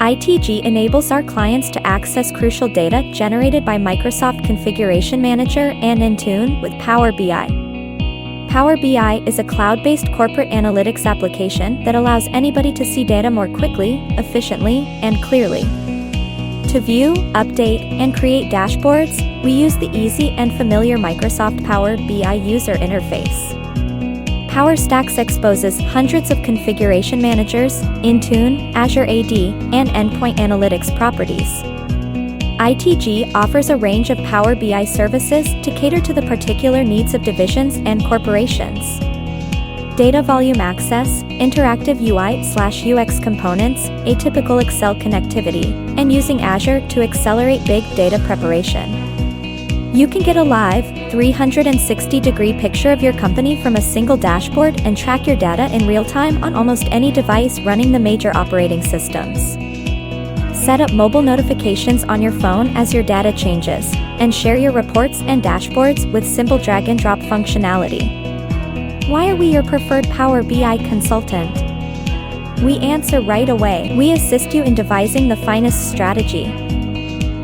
ITG enables our clients to access crucial data generated by Microsoft Configuration Manager and Intune with Power BI. Power BI is a cloud-based corporate analytics application that allows anybody to see data more quickly, efficiently, and clearly. To view, update, and create dashboards, we use the easy and familiar Microsoft Power BI user interface. PowerStack exposes hundreds of configuration managers, Intune, Azure AD, and endpoint analytics properties. ITG offers a range of Power BI services to cater to the particular needs of divisions and corporations. Data volume access, interactive UI/UX components, atypical Excel connectivity, and using Azure to accelerate big data preparation. You can get a live, 360-degree picture of your company from a single dashboard and track your data in real time on almost any device running the major operating systems. Set up mobile notifications on your phone as your data changes, and share your reports and dashboards with simple drag-and-drop functionality. Why are we your preferred Power BI consultant? We answer right away. We assist you in devising the finest strategy.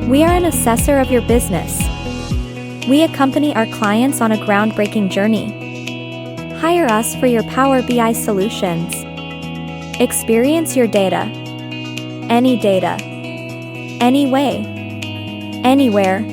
We are an assessor of your business. We accompany our clients on a groundbreaking journey. Hire us for your Power BI solutions. Experience your data. Any data. Any way. Anywhere.